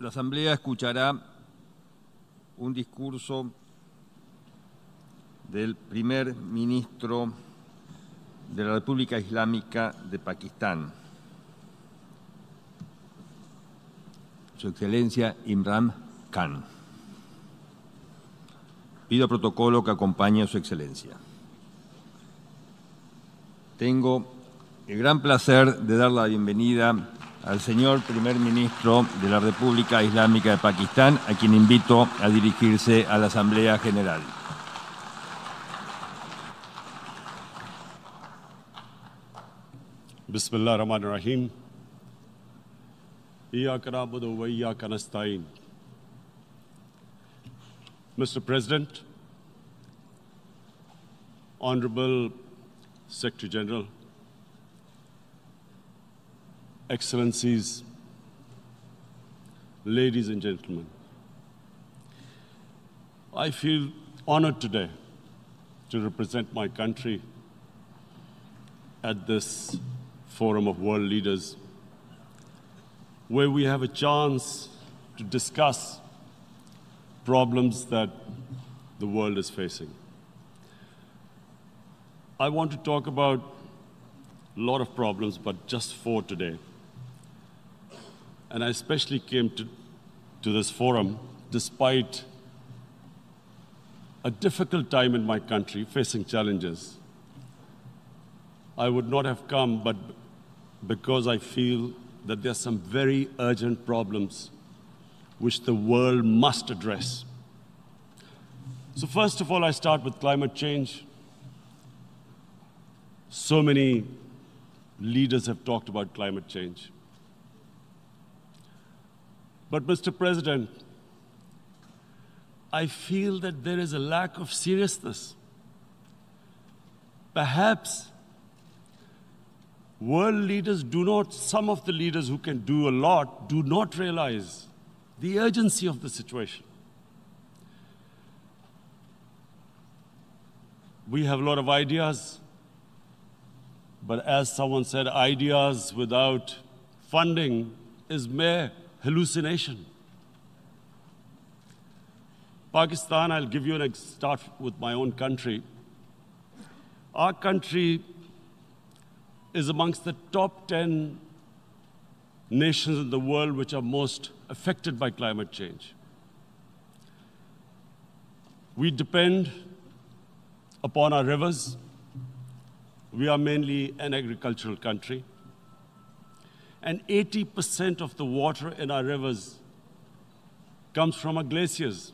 La Asamblea escuchará un discurso del primer ministro de la República Islámica de Pakistán, Su Excelencia Imran Khan. Pido protocolo que acompañe a Su Excelencia. Tengo el gran placer de dar la bienvenida al señor primer ministro de la República Islámica de Pakistán, a quien invito a dirigirse a la Asamblea General. Bismillah ar-Rahman ar-Rahim. Iyyaka na'budu wa iyyaka nasta'in. Mr. President, Honorable Secretary General, Excellencies, ladies and gentlemen, I feel honored today to represent my country at this forum of world leaders, where we have a chance to discuss problems that the world is facing. I want to talk about a lot of problems, but just 4 today. And I especially came to this forum despite a difficult time in my country, facing challenges. I would not have come, but because I feel that there are some very urgent problems which the world must address. So first of all, I start with climate change. So many leaders have talked about climate change. But Mr. President, I feel that there is a lack of seriousness. Perhaps world leaders some of the leaders who can do a lot, do not realize the urgency of the situation. We have a lot of ideas, but as someone said, ideas without funding is mere hallucination. Pakistan, I'll give you start with my own country. Our country is amongst the top 10 nations in the world which are most affected by climate change. We depend upon our rivers. We are mainly an agricultural country. And 80% of the water in our rivers comes from our glaciers.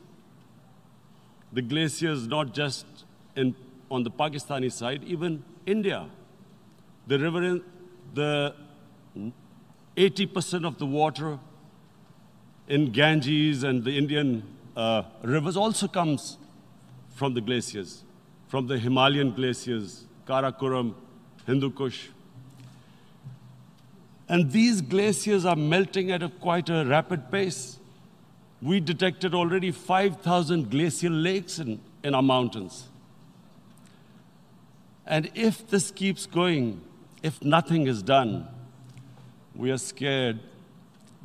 The glaciers, not just on the Pakistani side, even India. The 80% of the water in Ganges and the Indian rivers also comes from the glaciers, from the Himalayan glaciers, Karakoram, Hindu Kush. And these glaciers are melting at quite a rapid pace. We detected already 5,000 glacial lakes in our mountains. And if this keeps going, if nothing is done, we are scared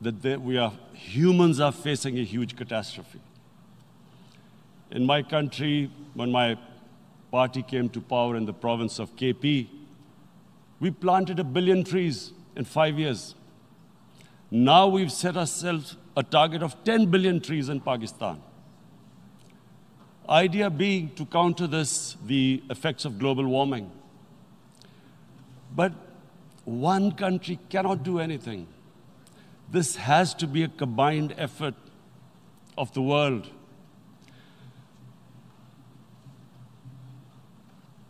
that humans are facing a huge catastrophe. In my country, when my party came to power in the province of KP, we planted 1 billion trees in 5 years. Now we've set ourselves a target of 10 billion trees in Pakistan. Idea being to counter the effects of global warming. But one country cannot do anything. This has to be a combined effort of the world.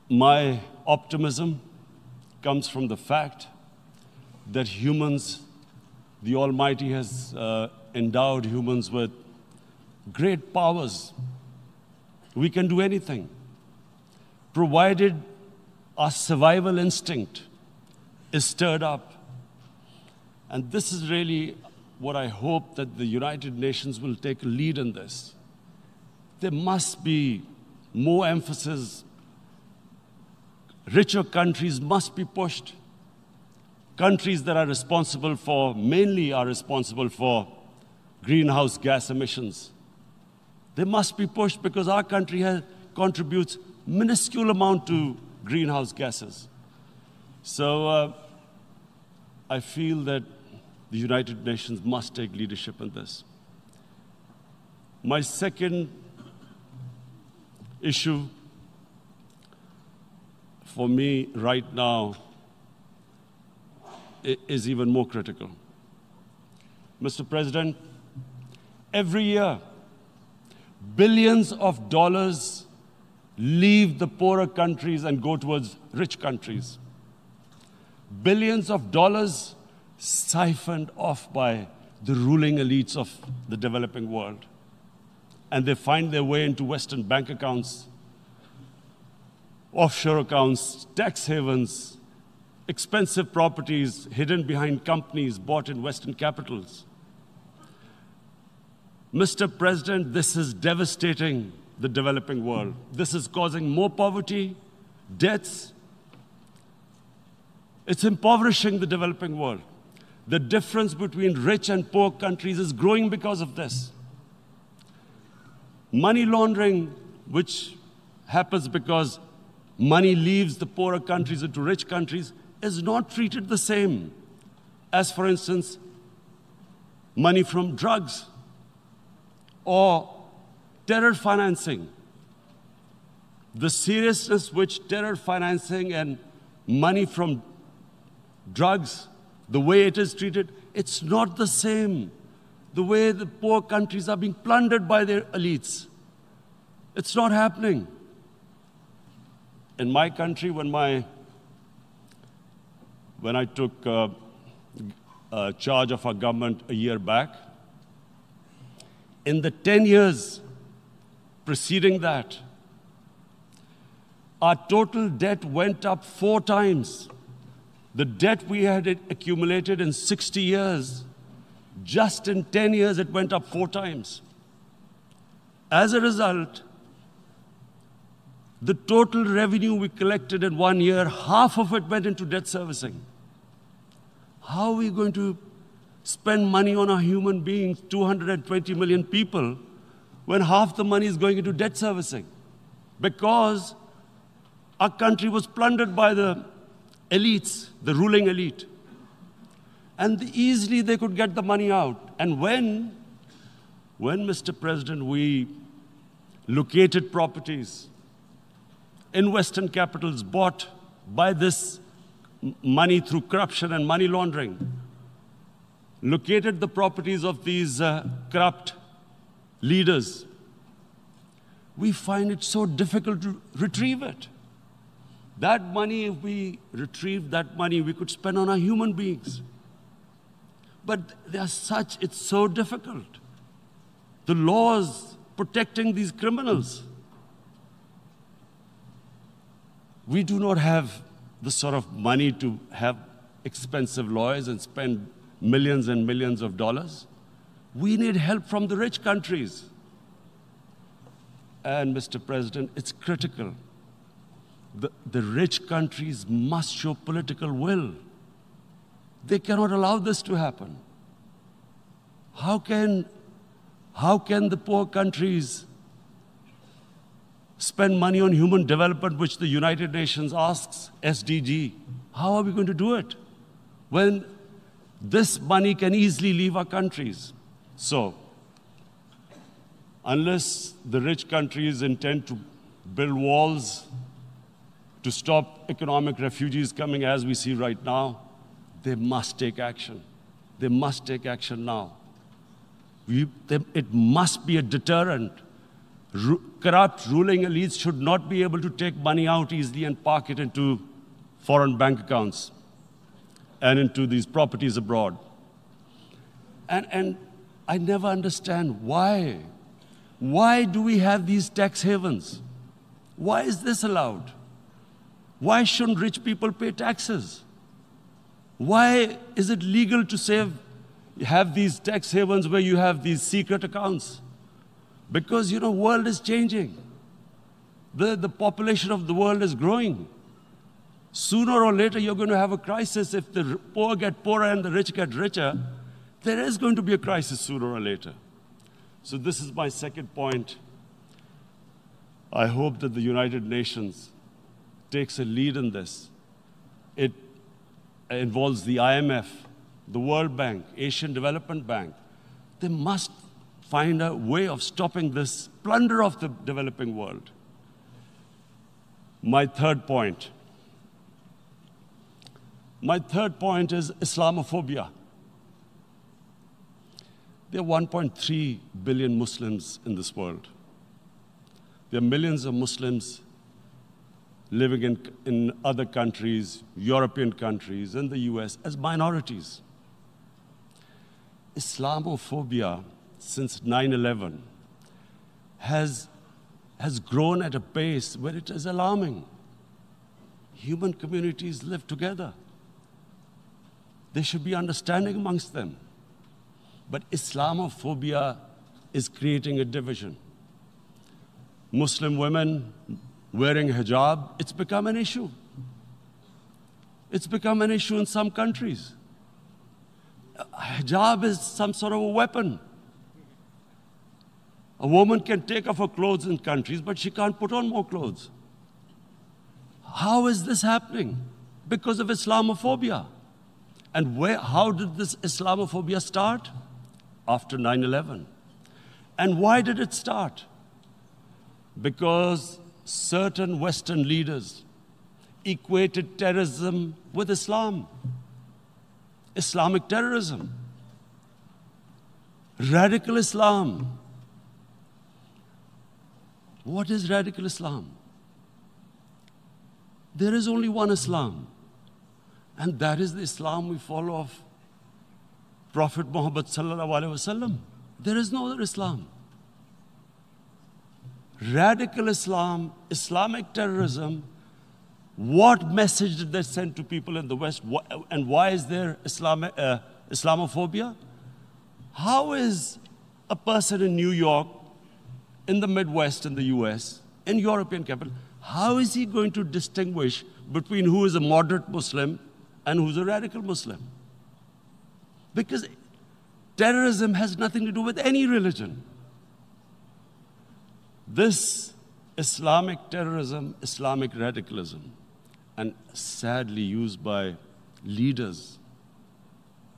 My optimism comes from the fact that humans, the Almighty has endowed humans with great powers. We can do anything, provided our survival instinct is stirred up. And this is really what I hope that the United Nations will take a lead in this. There must be more emphasis. Richer countries must be pushed. Countries that are responsible for, mainly are responsible for greenhouse gas emissions. They must be pushed because our country contributes minuscule amount to greenhouse gases. So I feel that the United Nations must take leadership in this. My second issue for me right now is even more critical. Mr. President, every year, billions of dollars leave the poorer countries and go towards rich countries. Billions of dollars siphoned off by the ruling elites of the developing world. And they find their way into Western bank accounts, offshore accounts, tax havens, expensive properties hidden behind companies bought in Western capitals. Mr. President, this is devastating the developing world. This is causing more poverty, deaths. It's impoverishing the developing world. The difference between rich and poor countries is growing because of this. Money laundering, which happens because money leaves the poorer countries into rich countries, is not treated the same as, for instance, money from drugs or terror financing. The seriousness which terror financing and money from drugs, the way it is treated, it's not the same. The way the poor countries are being plundered by their elites. It's not happening. In my country, when I took charge of our government a year back, in the 10 years preceding that, our total debt went up 4 times. The debt we had accumulated in 60 years, just in 10 years, it went up 4 times. As a result, the total revenue we collected in 1 year, half of it went into debt servicing. How are we going to spend money on our human beings, 220 million people, when half the money is going into debt servicing? Because our country was plundered by the elites, the ruling elite. And easily they could get the money out. And when, Mr. President, we located properties in Western capitals bought by this money through corruption and money laundering, located the properties of these corrupt leaders, we find it so difficult to retrieve it. That money, if we retrieved that money, we could spend on our human beings. But it's so difficult. The laws protecting these criminals. We do not have the sort of money to have expensive lawyers and spend millions and millions of dollars. We need help from the rich countries. And, Mr. President, it's critical. The rich countries must show political will. They cannot allow this to happen. How can the poor countries spend money on human development, which the United Nations asks, SDG? How are we going to do it when this money can easily leave our countries? So, unless the rich countries intend to build walls to stop economic refugees coming as we see right now, they must take action. They must take action now. It must be a deterrent. Corrupt ruling elites should not be able to take money out easily and park it into foreign bank accounts and into these properties abroad. And I never understand why. Why do we have these tax havens? Why is this allowed? Why shouldn't rich people pay taxes? Why is it legal to have these tax havens where you have these secret accounts? Because, the world is changing. The population of the world is growing. Sooner or later, you're going to have a crisis if the poor get poorer and the rich get richer. there is going to be a crisis sooner or later. So this is my second point. I hope that the United Nations takes a lead in this. It involves the IMF, the World Bank, Asian Development Bank. They must find a way of stopping this plunder of the developing world. My third point. My third point is Islamophobia. There are 1.3 billion Muslims in this world. There are millions of Muslims living in other countries, European countries, in the US, as minorities. Islamophobia, since 9/11, has grown at a pace where it is alarming. Human communities live together. There should be understanding amongst them. But Islamophobia is creating a division. Muslim women wearing hijab, it's become an issue. It's become an issue in some countries. Hijab is some sort of a weapon. A woman can take off her clothes in countries, but she can't put on more clothes. How is this happening? Because of Islamophobia. And how did this Islamophobia start? After 9/11. And why did it start? Because certain Western leaders equated terrorism with Islam. Islamic terrorism. Radical Islam. What is radical Islam? There is only one Islam, and that is the Islam we follow of Prophet Muhammad sallallahu alaihi wasallam. There is no other Islam. Radical Islam, Islamic terrorism, what message did they send to people in the West? And why is there Islamophobia? How is a person in New York, in the Midwest, in the US, in European capital, how is he going to distinguish between who is a moderate Muslim and who's a radical Muslim? Because terrorism has nothing to do with any religion. This Islamic terrorism, Islamic radicalism, and sadly used by leaders,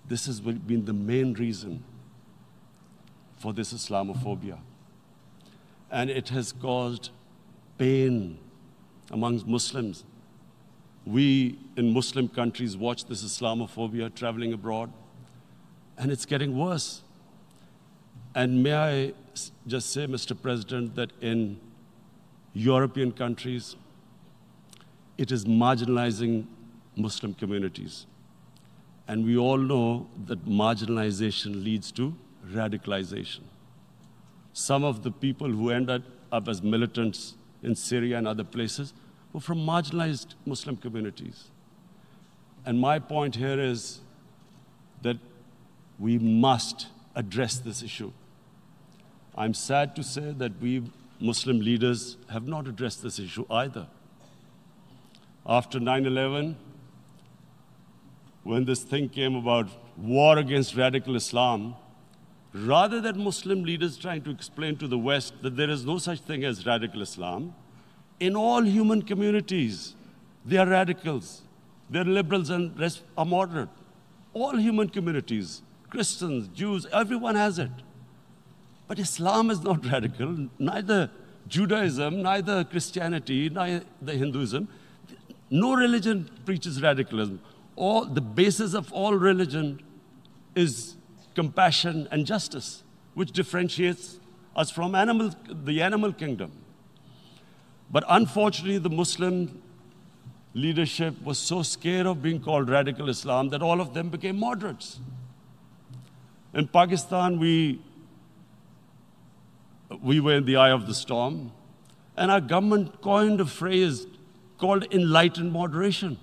this has been the main reason for this Islamophobia. And it has caused pain amongst Muslims. We in Muslim countries watch this Islamophobia traveling abroad, and it's getting worse. And may I just say, Mr. President, that in European countries, it is marginalizing Muslim communities. And we all know that marginalization leads to radicalization. Some of the people who ended up as militants in Syria and other places were from marginalized Muslim communities. And my point here is that we must address this issue. I'm sad to say that we Muslim leaders have not addressed this issue either. After 9/11, when this thing came about war against radical Islam, rather than Muslim leaders trying to explain to the West that there is no such thing as radical Islam, in all human communities, they are radicals. They're liberals and rest are moderate. All human communities, Christians, Jews, everyone has it. But Islam is not radical, neither Judaism, neither Christianity, neither Hinduism. No religion preaches radicalism. The basis of all religion is compassion and justice, which differentiates us from the animal kingdom. But unfortunately, the Muslim leadership was so scared of being called radical Islam that all of them became moderates. In Pakistan, we were in the eye of the storm, and our government coined a phrase called enlightened moderation.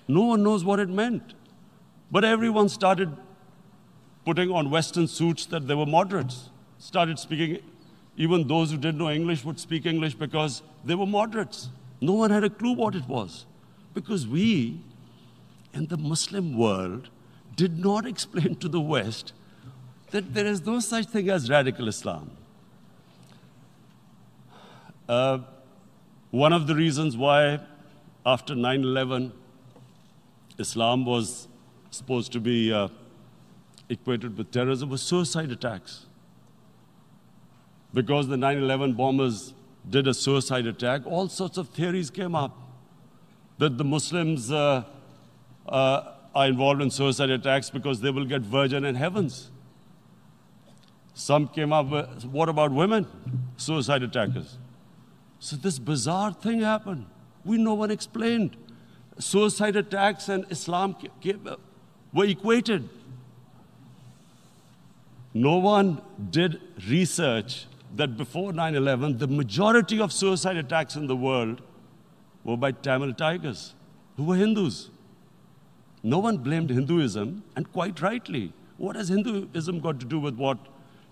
No one knows what it meant, but everyone started putting on Western suits that they were moderates, started speaking. Even those who didn't know English would speak English because they were moderates. No one had a clue what it was. Because we, in the Muslim world, did not explain to the West that there is no such thing as radical Islam. One of the reasons why after 9/11, Islam was supposed to be equated with terrorism was suicide attacks. Because the 9/11 bombers did a suicide attack, all sorts of theories came up that the Muslims are involved in suicide attacks because they will get virgin in heavens. Some came up with, what about women, suicide attackers? So this bizarre thing happened. No one explained. Suicide attacks and Islam were equated. No one did research that before 9/11, the majority of suicide attacks in the world were by Tamil Tigers, who were Hindus. No one blamed Hinduism, and quite rightly. What has Hinduism got to do with what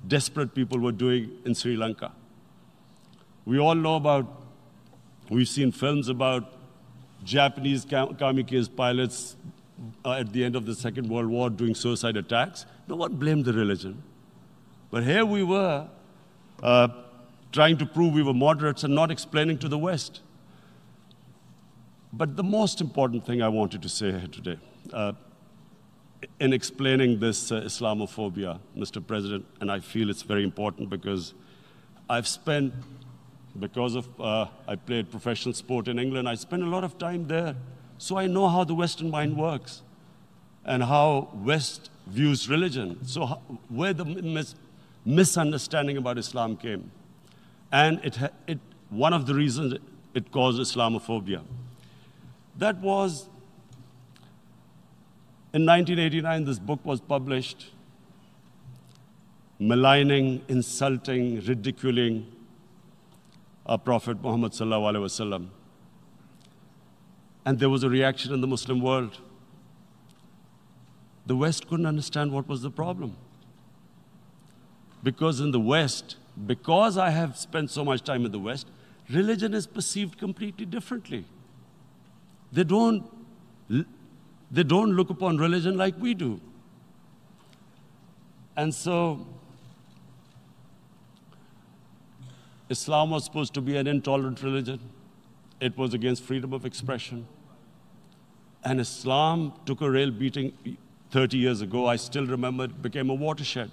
desperate people were doing in Sri Lanka? We all know we've seen films about Japanese kamikaze pilots at the end of the Second World War doing suicide attacks. No one blamed the religion. But here we were trying to prove we were moderates and not explaining to the West. But the most important thing I wanted to say here today, in explaining this Islamophobia, Mr. President, and I feel it's very important because I played professional sport in England, I spent a lot of time there, so I know how the Western mind works and how West views religion. So where the misunderstanding about Islam came. And one of the reasons it caused Islamophobia. That was, in 1989, this book was published, maligning, insulting, ridiculing our Prophet Muhammad sallallahu alaihi wasallam. And there was a reaction in the Muslim world. The West couldn't understand what was the problem. Because in the West, because I have spent so much time in the West, religion is perceived completely differently. They don't look upon religion like we do. And so, Islam was supposed to be an intolerant religion. It was against freedom of expression. And Islam took a real beating 30 years ago. I still remember it became a watershed.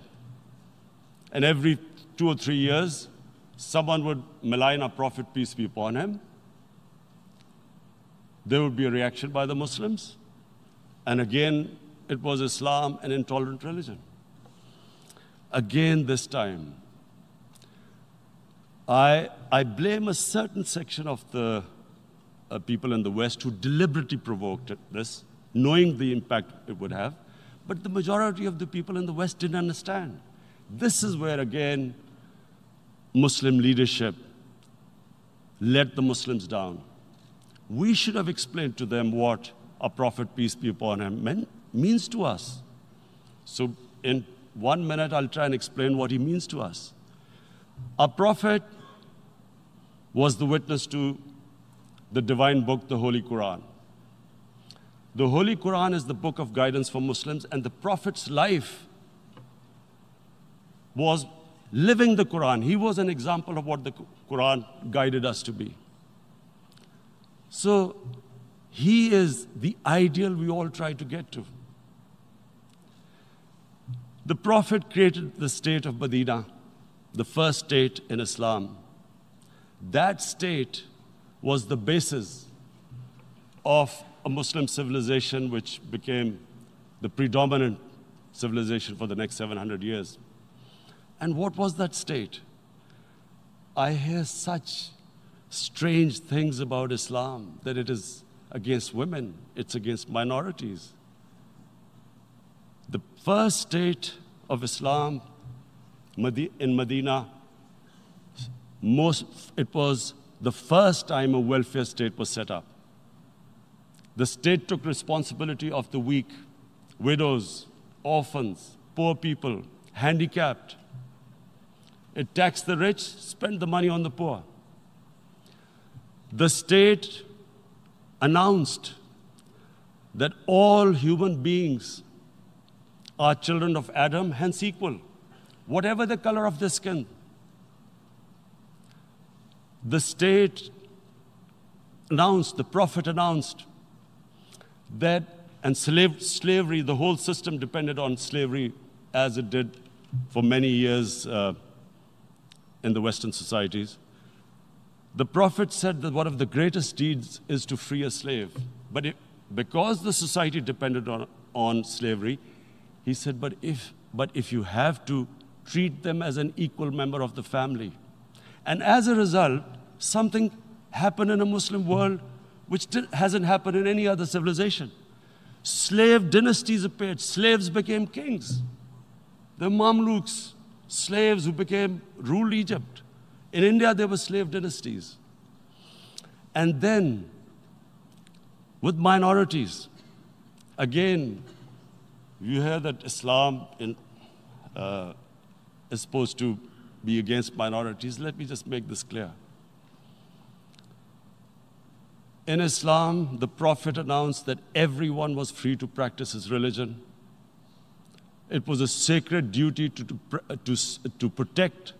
And every 2 or 3 years, someone would malign our Prophet, peace be upon him. There would be a reaction by the Muslims. And again, it was Islam, an intolerant religion. Again, this time, I blame a certain section of the people in the West who deliberately provoked this, knowing the impact it would have. But the majority of the people in the West didn't understand. This is where, again, Muslim leadership let the Muslims down. We should have explained to them what our Prophet, peace be upon him, means to us. So in 1 minute, I'll try and explain what he means to us. Our Prophet was the witness to the divine book, the Holy Quran. The Holy Quran is the book of guidance for Muslims, and the Prophet's life was living the Quran. He was an example of what the Quran guided us to be. So he is the ideal we all try to get to. The Prophet created the state of Medina, the first state in Islam. That state was the basis of a Muslim civilization which became the predominant civilization for the next 700 years. And what was that state? I hear such strange things about Islam, that it is against women, it's against minorities. The first state of Islam in Medina, it was the first time a welfare state was set up. The state took responsibility of the weak, widows, orphans, poor people, handicapped. It taxed the rich, spent the money on the poor. The state announced that all human beings are children of Adam, hence equal, whatever the color of their skin. The state announced, the Prophet announced that, and slavery, the whole system depended on slavery as it did for many years in the Western societies. The Prophet said that one of the greatest deeds is to free a slave. But because the society depended on slavery, he said, but if you have to, treat them as an equal member of the family. And as a result, something happened in a Muslim world which hasn't happened in any other civilization. Slave dynasties appeared. Slaves became kings. The Mamluks, slaves who ruled Egypt. In India, there were slave dynasties. And then, with minorities, again, you hear that Islam is supposed to be against minorities. Let me just make this clear. In Islam, the Prophet announced that everyone was free to practice his religion. It was a sacred duty to protect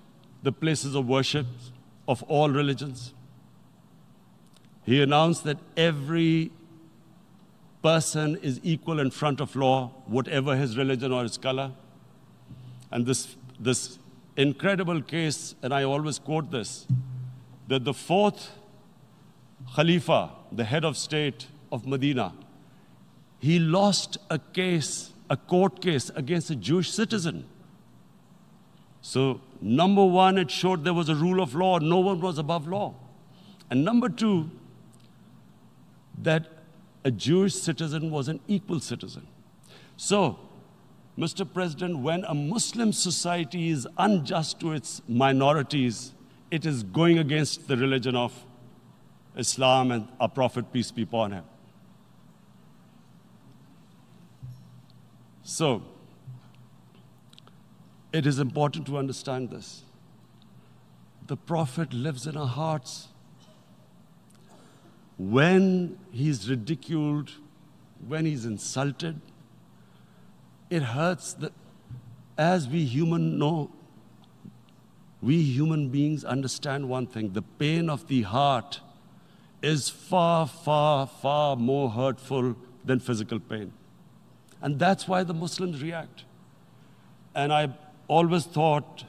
the places of worship of all religions. He announced that every person is equal in front of law, whatever his religion or his color. And this incredible case, and I always quote this, that the fourth Khalifa, the head of state of Medina, he lost a court case against a Jewish citizen. So, number one, it showed there was a rule of law, no one was above law. And number two, that a Jewish citizen was an equal citizen. So, Mr. President, when a Muslim society is unjust to its minorities, it is going against the religion of Islam and our Prophet, peace be upon him. So, it is important to understand this. The Prophet lives in our hearts. When he's ridiculed, when he's insulted, it hurts. As we human beings understand one thing, the pain of the heart is far, far, far more hurtful than physical pain. And that's why the Muslims react. And I always thought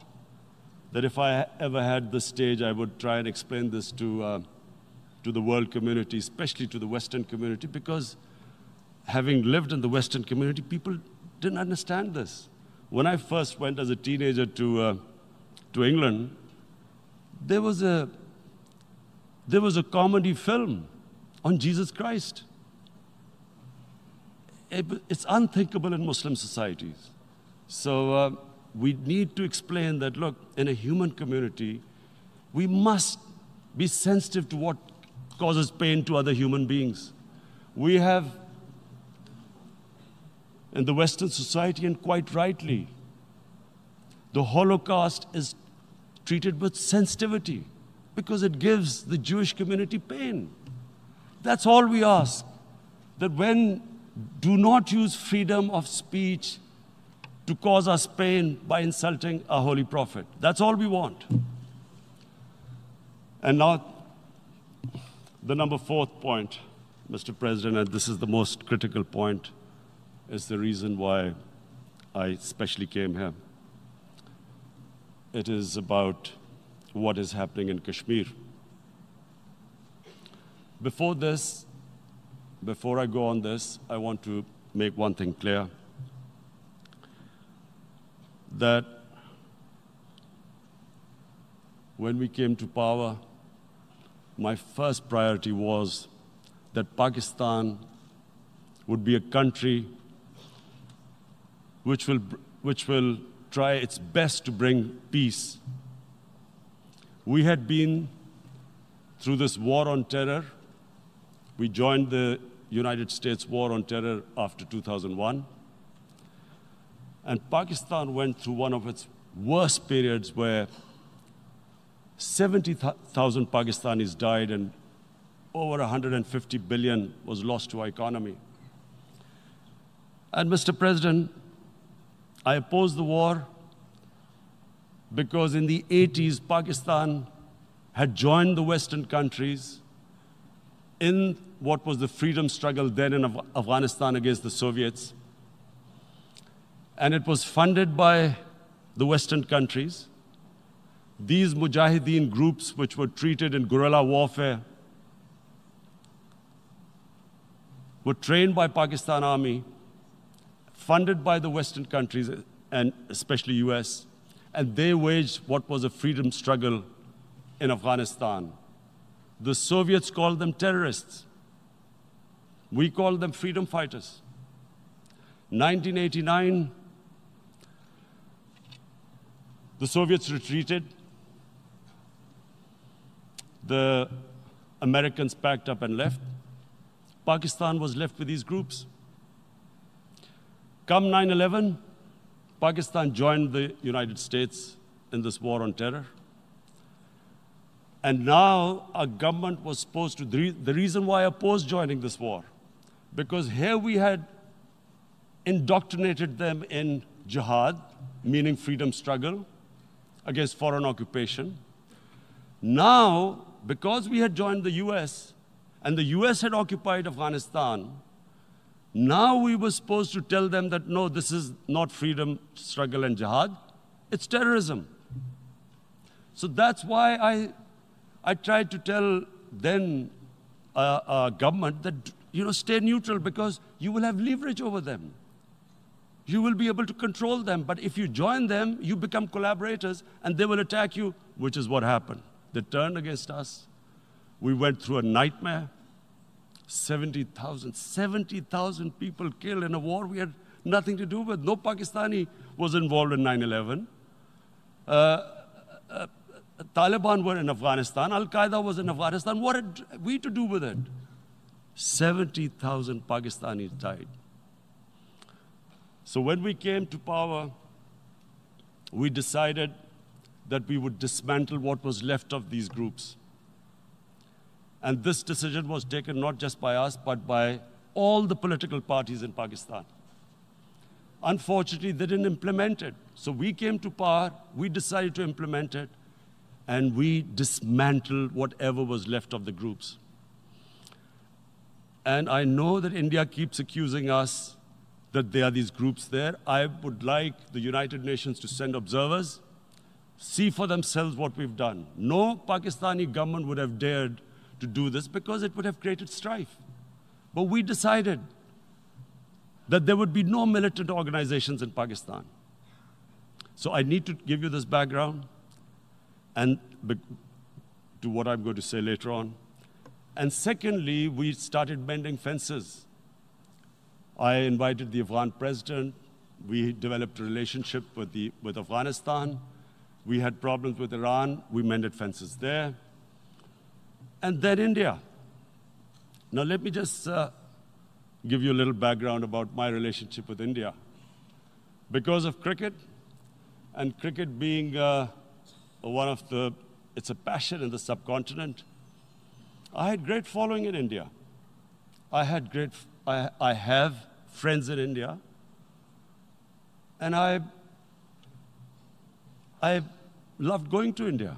that if I ever had the stage, I would try and explain this to the world community, especially to the Western community, because having lived in the Western community, people didn't understand this. When I first went as a teenager to England, there was a comedy film on Jesus Christ. It's unthinkable in Muslim societies. So we need to explain that, look, in a human community, we must be sensitive to what causes pain to other human beings. We have, in the Western society, and quite rightly, the Holocaust is treated with sensitivity because it gives the Jewish community pain. That's all we ask. That do not use freedom of speech to cause us pain by insulting our Holy Prophet. That's all we want. And now, the number fourth point, Mr. President, and this is the most critical point, is the reason why I especially came here. It is about what is happening in Kashmir. Before I go on this, I want to make one thing clear, that when we came to power, my first priority was that Pakistan would be a country which will try its best to bring peace. We had been through this war on terror. We joined the United States war on terror after 2001. And Pakistan went through one of its worst periods where 70,000 Pakistanis died and over 150 billion was lost to our economy. And Mr. President, I opposed the war because in the 80s, Pakistan had joined the Western countries in what was the freedom struggle then in Afghanistan against the Soviets. And it was funded by the Western countries. These Mujahideen groups, which were treated in guerrilla warfare, were trained by Pakistan Army, funded by the Western countries, and especially US, and they waged what was a freedom struggle in Afghanistan. The Soviets called them terrorists. We called them freedom fighters. 1989, the Soviets retreated. The Americans packed up and left. Pakistan was left with these groups. Come 9/11, Pakistan joined the United States in this war on terror. And now our government was supposed to, the reason why I opposed joining this war, because here we had indoctrinated them in jihad, meaning freedom struggle against foreign occupation. Now, because we had joined the US, and the US had occupied Afghanistan, now we were supposed to tell them that, no, this is not freedom struggle and jihad, it's terrorism. So that's why I tried to tell then government that, stay neutral because you will have leverage over them. You will be able to control them. But if you join them, you become collaborators and they will attack you, which is what happened. They turned against us. We went through a nightmare. 70,000 people killed in a war we had nothing to do with. No Pakistani was involved in 9/11. Taliban were in Afghanistan. Al-Qaeda was in Afghanistan. What had we to do with it? 70,000 Pakistanis died. So when we came to power, we decided that we would dismantle what was left of these groups. And this decision was taken not just by us, but by all the political parties in Pakistan. Unfortunately, they didn't implement it. So we came to power, we decided to implement it, and we dismantled whatever was left of the groups. And I know that India keeps accusing us that there are these groups there. I would like the United Nations to send observers, see for themselves what we've done. No Pakistani government would have dared to do this because it would have created strife. But we decided that there would be no militant organizations in Pakistan. So I need to give you this background and to what I'm going to say later on. And secondly, we started mending fences. I invited the Afghan president. We developed a relationship with Afghanistan. We had problems with Iran. We mended fences there. And then India. Now let me just give you a little background about my relationship with India. Because of cricket, and cricket being it's a passion in the subcontinent, I had great following in India. I have friends in India, and I loved going to India.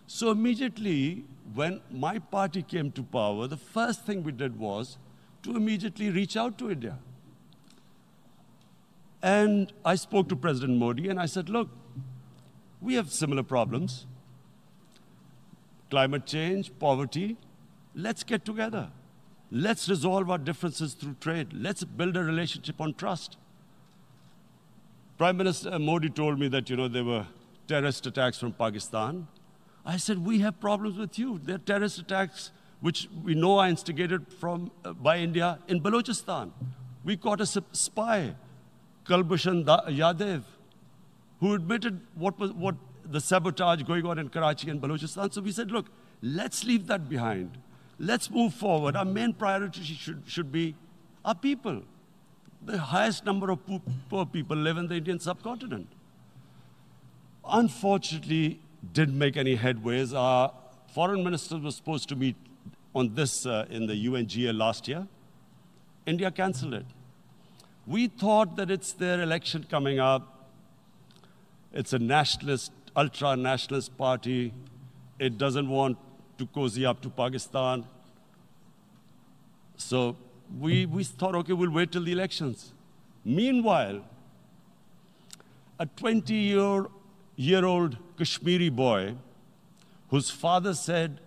So immediately, when my party came to power, the first thing we did was to immediately reach out to India. And I spoke to President Modi, and I said, look, we have similar problems. Climate change, poverty, let's get together. Let's resolve our differences through trade. Let's build a relationship on trust. Prime Minister Modi told me that, there were terrorist attacks from Pakistan. I said, we have problems with you. There are terrorist attacks which we know are instigated by India in Balochistan. We caught a spy, Kulbhushan Yadav, who admitted what the sabotage going on in Karachi and Balochistan. So we said, look, let's leave that behind. Let's move forward. Our main priority should be our people. The highest number of poor people live in the Indian subcontinent. Unfortunately, didn't make any headways. Our foreign minister was supposed to meet on this in the UNGA last year. India canceled it. We thought that it's their election coming up. It's a nationalist, ultra-nationalist party. It doesn't want to cozy up to Pakistan. So we thought, okay, we'll wait till the elections. Meanwhile, a 20-year-old Kashmiri boy, whose father said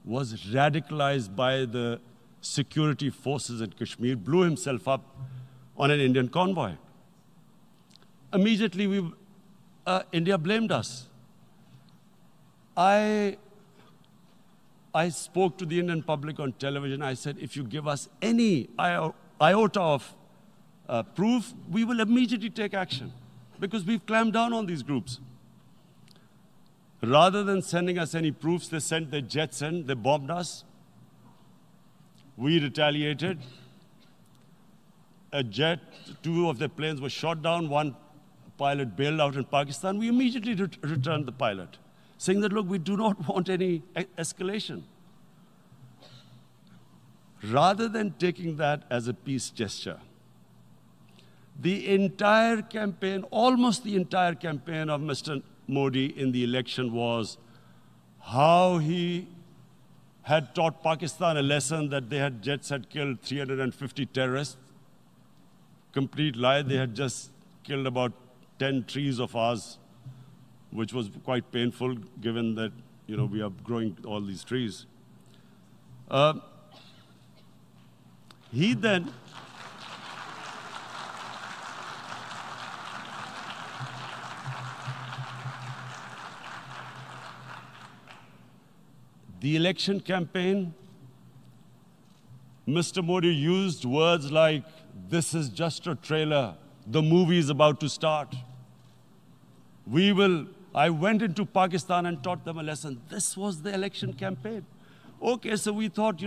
was radicalized by the security forces in Kashmir, blew himself up on an Indian convoy. Immediately, India blamed us. I spoke to the Indian public on television. I said, if you give us any iota of proof, we will immediately take action, because we've clamped down on these groups. Rather than sending us any proofs, they sent their jets in, they bombed us. We retaliated. A jet, 2 of their planes were shot down, 1 pilot bailed out in Pakistan. We immediately returned the pilot, saying that, look, we do not want any escalation. Rather than taking that as a peace gesture, the entire campaign, almost the entire campaign of Mr. Modi in the election was how he had taught Pakistan a lesson that jets had killed 350 terrorists. Complete lie. They had just killed about 10 trees of ours, which was quite painful given that, we are growing all these trees. He then the election campaign, Mr. Modi used words like, this is just a trailer, the movie is about to start. I went into Pakistan and taught them a lesson. This was the election campaign. Okay, so we thought,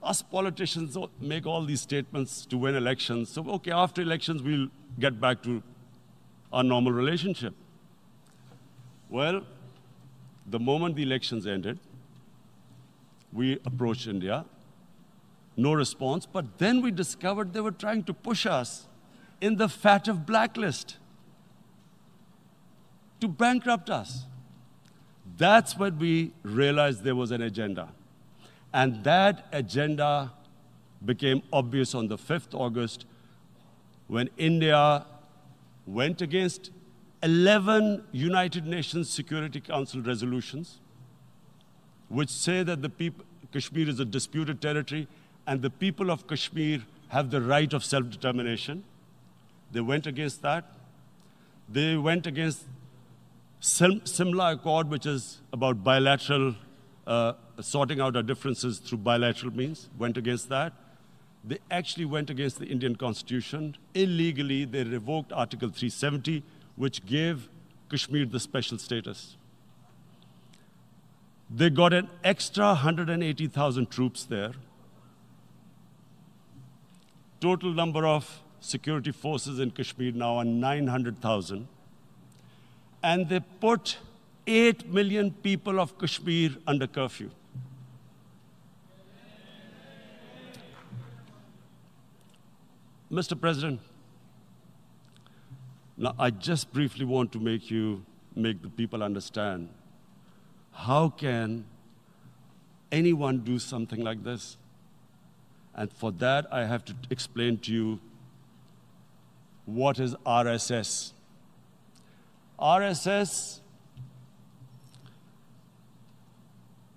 us politicians make all these statements to win elections. So, okay, after elections, we'll get back to our normal relationship. Well, the moment the elections ended, we approached India, no response, but then we discovered they were trying to push us in the FATF blacklist to bankrupt us. That's when we realized there was an agenda. And that agenda became obvious on the 5th August when India went against 11 United Nations Security Council resolutions, which say that Kashmir is a disputed territory and the people of Kashmir have the right of self-determination. They went against that. They went against Simla Accord, which is about bilateral, sorting out our differences through bilateral means, went against that. They actually went against the Indian Constitution. Illegally, they revoked Article 370, which gave Kashmir the special status. They got an extra 180,000 troops there. Total number of security forces in Kashmir now are 900,000. And they put 8 million people of Kashmir under curfew. Mr. President, now I just briefly want to make the people understand, how can anyone do something like this? And for that, I have to explain to you what is RSS. RSS,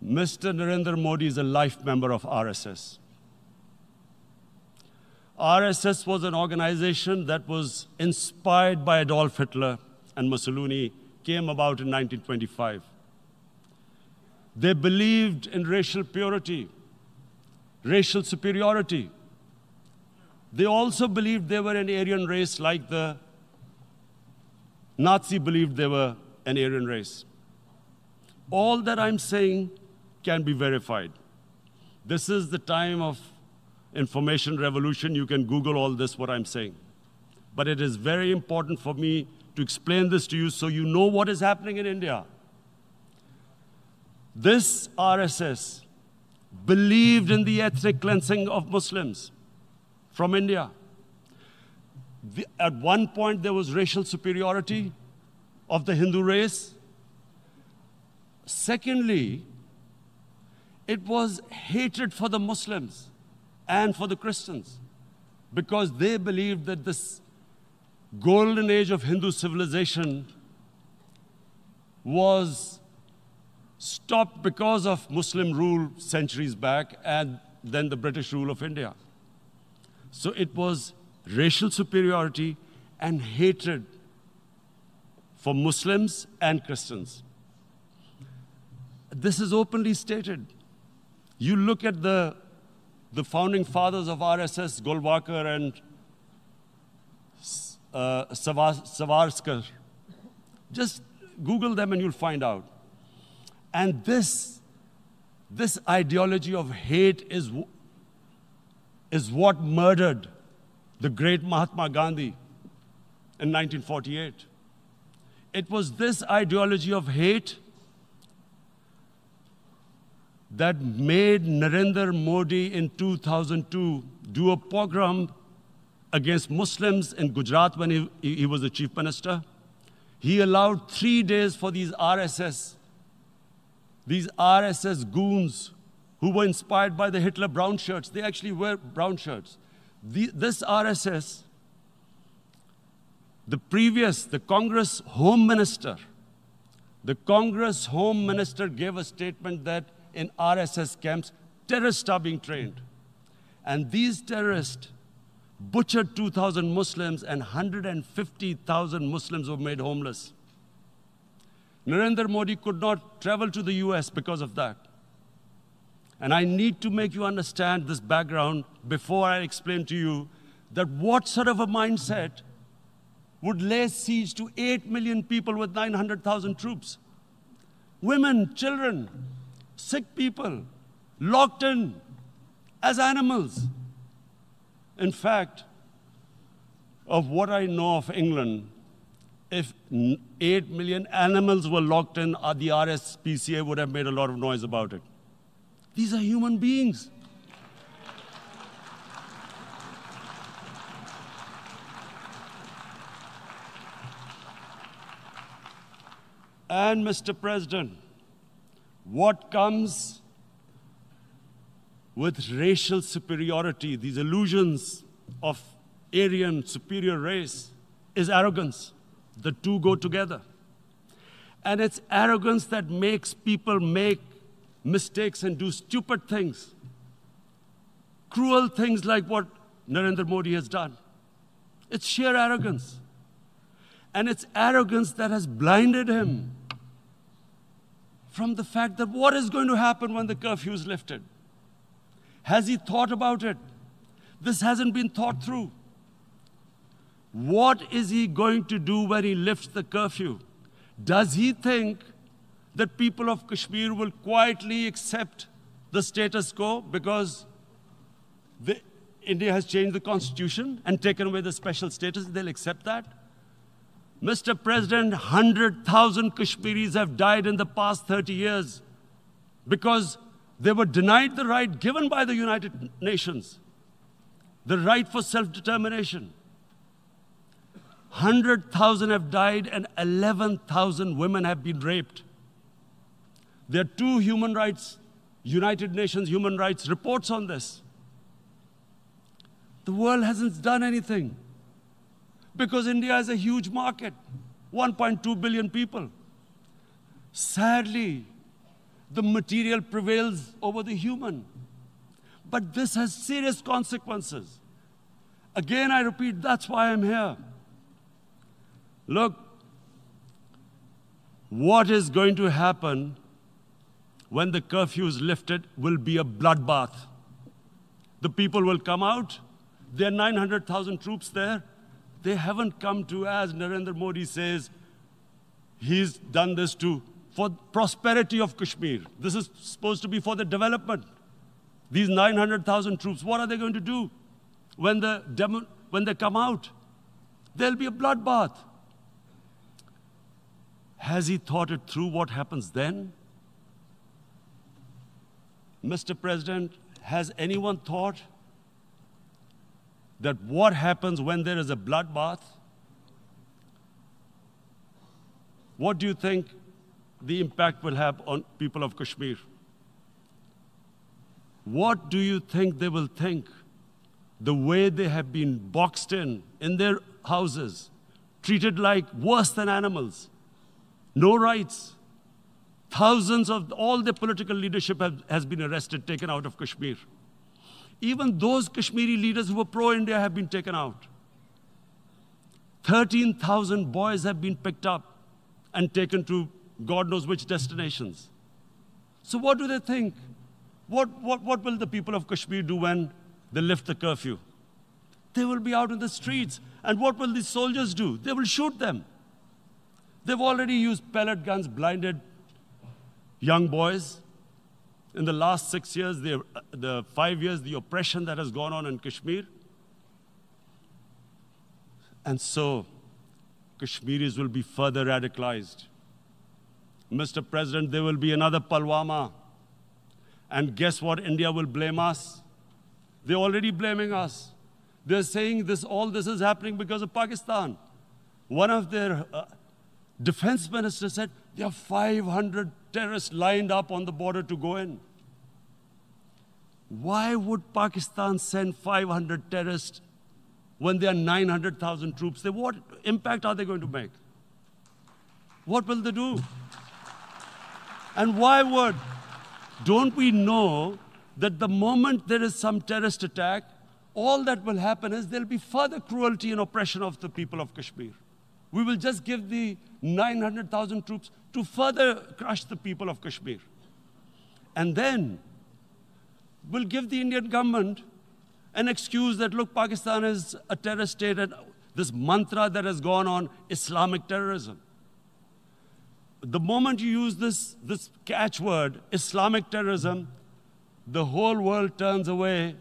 Mr. Narendra Modi is a life member of RSS. RSS was an organization that was inspired by Adolf Hitler and Mussolini, came about in 1925. They believed in racial purity, racial superiority. They also believed they were an Aryan race like the Nazi believed they were an Aryan race. All that I'm saying can be verified. This is the time of information revolution. You can Google all this, what I'm saying. But it is very important for me to explain this to you so you know what is happening in India. This RSS believed in the ethnic cleansing of Muslims from India. At one point, there was racial superiority of the Hindu race. Secondly, it was hatred for the Muslims and for the Christians, because they believed that this golden age of Hindu civilization was stopped because of Muslim rule centuries back and then the British rule of India. So it was racial superiority and hatred for Muslims and Christians. This is openly stated. You look at the founding fathers of RSS, Golwalkar and Savarkar. Just Google them and you'll find out. And this ideology of hate is what murdered the great Mahatma Gandhi in 1948. It was this ideology of hate that made Narendra Modi in 2002 do a pogrom against Muslims in Gujarat when he was the chief minister. He allowed 3 days for these RSS goons who were inspired by the Hitler brown shirts. They actually wear brown shirts. This RSS, the Congress Home Minister gave a statement that in RSS camps, terrorists are being trained. And these terrorists butchered 2,000 Muslims and 150,000 Muslims were made homeless. Narendra Modi could not travel to the US because of that. And I need to make you understand this background before I explain to you that what sort of a mindset would lay siege to 8 million people with 900,000 troops. Women, children, sick people, locked in as animals. In fact, of what I know of England, if 8 million animals were locked in, the RSPCA would have made a lot of noise about it. These are human beings. And Mr. President, what comes with racial superiority, these illusions of Aryan superior race, is arrogance. The two go together. And it's arrogance that makes people make mistakes and do stupid things. Cruel things like what Narendra Modi has done. It's sheer arrogance. And it's arrogance that has blinded him from the fact that what is going to happen when the curfew is lifted? Has he thought about it? This hasn't been thought through. What is he going to do when he lifts the curfew? Does he think that people of Kashmir will quietly accept the status quo because India has changed the constitution and taken away the special status? They'll accept that? Mr. President, 100,000 Kashmiris have died in the past 30 years because they were denied the right given by the United Nations, the right for self-determination. 100,000 have died and 11,000 women have been raped. There are 2 United Nations human rights reports on this. The world hasn't done anything because India is a huge market, 1.2 billion people. Sadly, the material prevails over the human. But this has serious consequences. Again, I repeat, that's why I'm here. Look, what is going to happen when the curfew is lifted will be a bloodbath. The people will come out. There are 900,000 troops there. They haven't come to, as Narendra Modi says, he's done this for prosperity of Kashmir. This is supposed to be for the development. These 900,000 troops, what are they going to do when they come out? There'll be a bloodbath. Has he thought it through what happens then? Mr. President, has anyone thought that what happens when there is a bloodbath? What do you think the impact will have on people of Kashmir? What do you think they will think? The way they have been boxed in their houses, treated like worse than animals, no rights. Thousands of all the political leadership has been arrested, taken out of Kashmir. Even those Kashmiri leaders who were pro-India have been taken out. 13,000 boys have been picked up and taken to God knows which destinations. So what do they think? What will the people of Kashmir do when they lift the curfew? They will be out in the streets. And what will these soldiers do? They will shoot them. They've already used pellet guns, blinded young boys. In the last 6 years, the 5 years, the oppression that has gone on in Kashmir. And so, Kashmiris will be further radicalized. Mr. President, there will be another Pulwama. And guess what? India will blame us. They're already blaming us. They're saying all this is happening because of Pakistan. One of their defense ministers said, there are 500 terrorists lined up on the border to go in. Why would Pakistan send 500 terrorists when there are 900,000 troops? What impact are they going to make? What will they do? And why would? Don't we know that the moment there is some terrorist attack, all that will happen is there'll be further cruelty and oppression of the people of Kashmir. We will just give the 900,000 troops to further crush the people of Kashmir. And then we'll give the Indian government an excuse that, look, Pakistan is a terrorist state, and this mantra that has gone on, Islamic terrorism. The moment you use this catchword, Islamic terrorism, the whole world turns away.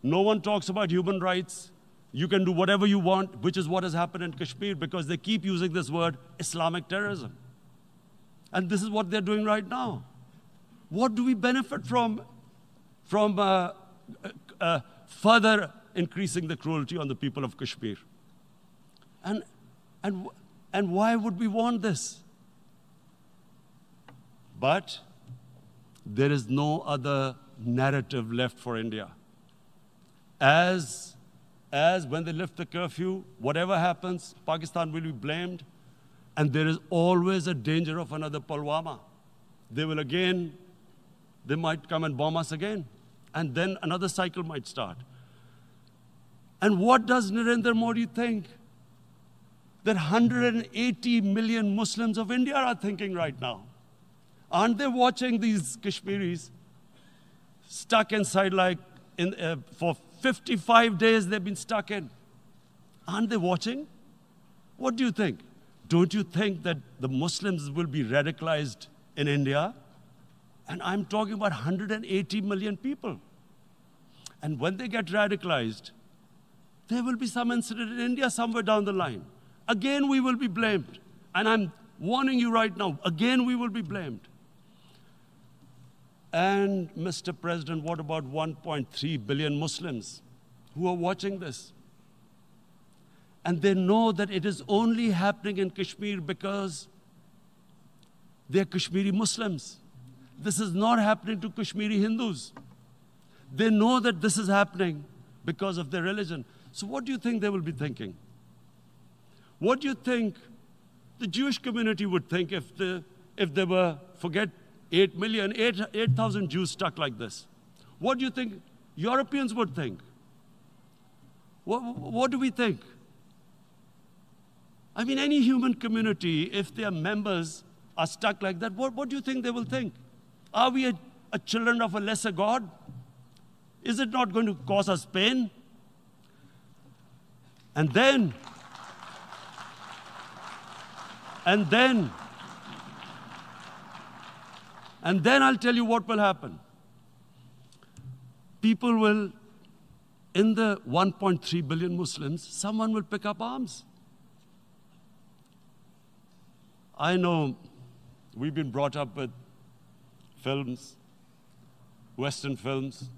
No one talks about human rights. You can do whatever you want, which is what has happened in Kashmir, because they keep using this word, Islamic terrorism. And this is what they're doing right now. What do we benefit from further increasing the cruelty on the people of Kashmir? And why would we want this? But there is no other narrative left for India. As when they lift the curfew, whatever happens, Pakistan will be blamed, and there is always a danger of another Pulwama. They might come and bomb us again, and then another cycle might start. And what does Narendra Modi think? That 180 million Muslims of India are thinking right now. Aren't they watching these Kashmiris stuck inside for 55 days they've been stuck in? Aren't they watching? What do you think? Don't you think that the Muslims will be radicalized in India? And I'm talking about 180 million people. And when they get radicalized, there will be some incident in India somewhere down the line. Again, we will be blamed. And I'm warning you right now, again, we will be blamed. And Mr. President, what about 1.3 billion Muslims who are watching this? And they know that it is only happening in Kashmir because they're Kashmiri Muslims. This is not happening to Kashmiri Hindus. They know that this is happening because of their religion. So what do you think they will be thinking? What do you think the Jewish community would think if they were, forget 8,000 Jews stuck like this? What do you think Europeans would think? What do we think? I mean, any human community, if their members are stuck like that, what do you think they will think? Are we a children of a lesser God? Is it not going to cause us pain? And then I'll tell you what will happen. People will, in the 1.3 billion Muslims, someone will pick up arms. I know we've been brought up with films, Western films.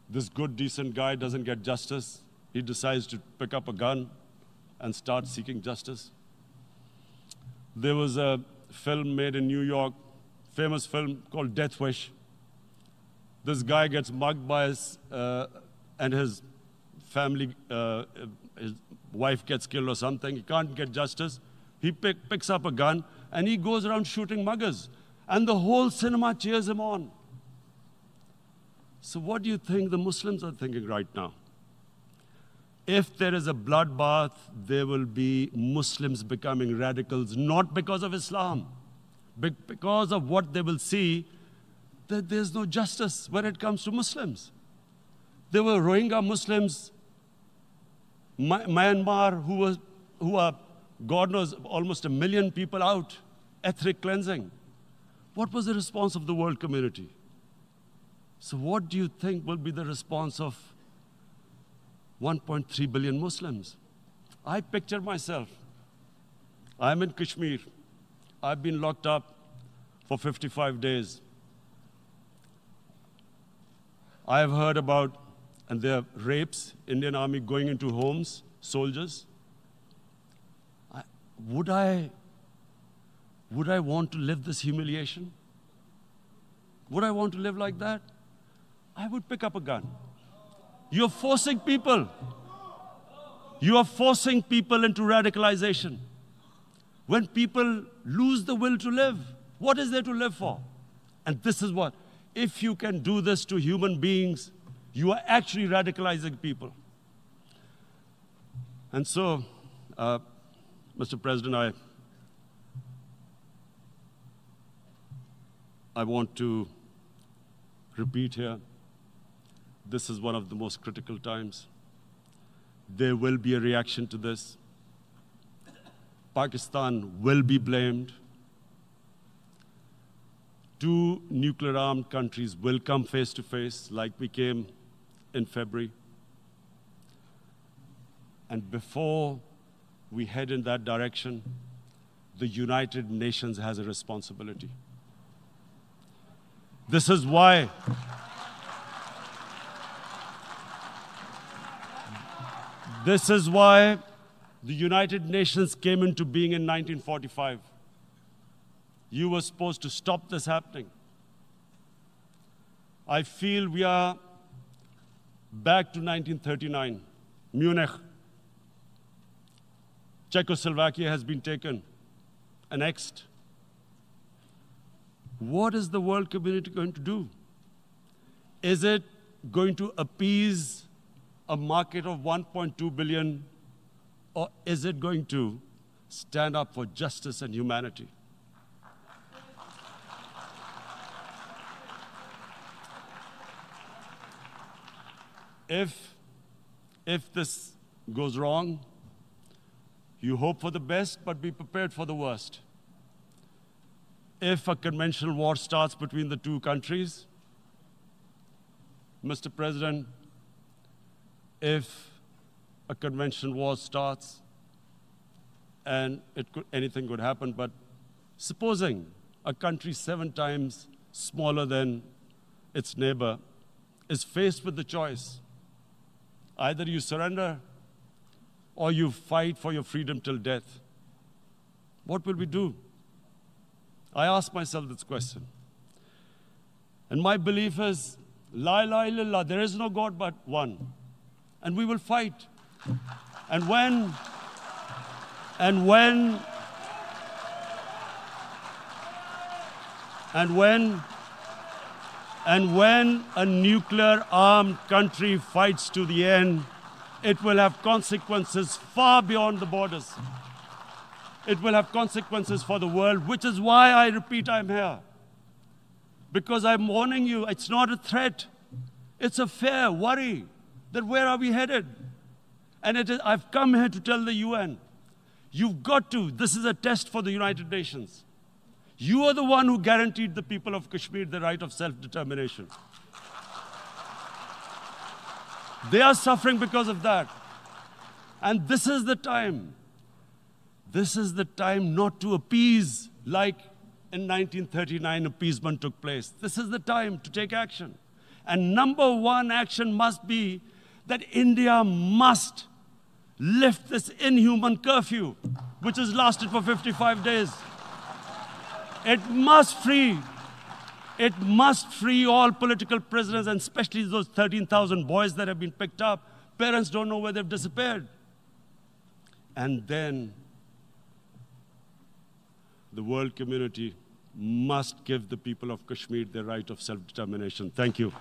This good, decent guy doesn't get justice. he decides to pick up a gun and start seeking justice. There was a film made in New York, famous film called Death Wish. This guy gets mugged by and his family, his wife gets killed or something. He can't get justice. He picks up a gun and he goes around shooting muggers. And the whole cinema cheers him on. So what do you think the Muslims are thinking right now? If there is a bloodbath, there will be Muslims becoming radicals, not because of Islam, but because of what they will see, that there's no justice when it comes to Muslims. There were Rohingya Muslims, Myanmar, who are, God knows, almost 1 million people out, ethnic cleansing. What was the response of the world community? So what do you think will be the response of 1.3 billion Muslims? I picture myself. I'm in Kashmir. I've been locked up for 55 days. I have heard about, and there are rapes, Indian Army going into homes, soldiers. Would I want to live this humiliation? Would I want to live like that? I would pick up a gun. You're forcing people. You are forcing people into radicalization. When people lose the will to live, what is there to live for? And this is what, if you can do this to human beings, you are actually radicalizing people. And so, Mr. President, I want to repeat here, this is one of the most critical times. There will be a reaction to this. Pakistan will be blamed. 2 nuclear-armed countries will come face to face like we came in February. And before we head in that direction, the United Nations has a responsibility. This is why the United Nations came into being in 1945. You were supposed to stop this happening. I feel we are back to 1939, Munich. Czechoslovakia has been taken, annexed. What is the world community going to do? Is it going to appease a market of 1.2 billion, or is it going to stand up for justice and humanity? If this goes wrong, you hope for the best, but be prepared for the worst. If a conventional war starts between the 2 countries, Mr. President, if a conventional war starts, and anything could happen, but supposing a country 7 times smaller than its neighbor is faced with the choice, either you surrender or you fight for your freedom till death, what will we do? I ask myself this question. And my belief is, La ilaha illallah, there is no God but one. And we will fight. And when a nuclear-armed country fights to the end, it will have consequences far beyond the borders. It will have consequences for the world, which is why I repeat I'm here. Because I'm warning you, it's not a threat. It's a fair worry that where are we headed? And I've come here to tell the UN, you've got to, this is a test for the United Nations. You are the one who guaranteed the people of Kashmir the right of self-determination. They are suffering because of that. And this is the time. This is the time not to appease like in 1939 appeasement took place. This is the time to take action. And number 1 action must be that India must lift this inhuman curfew, which has lasted for 55 days. It must free all political prisoners, and especially those 13,000 boys that have been picked up. Parents don't know where they've disappeared. And then the world community must give the people of Kashmir their right of self-determination. Thank you.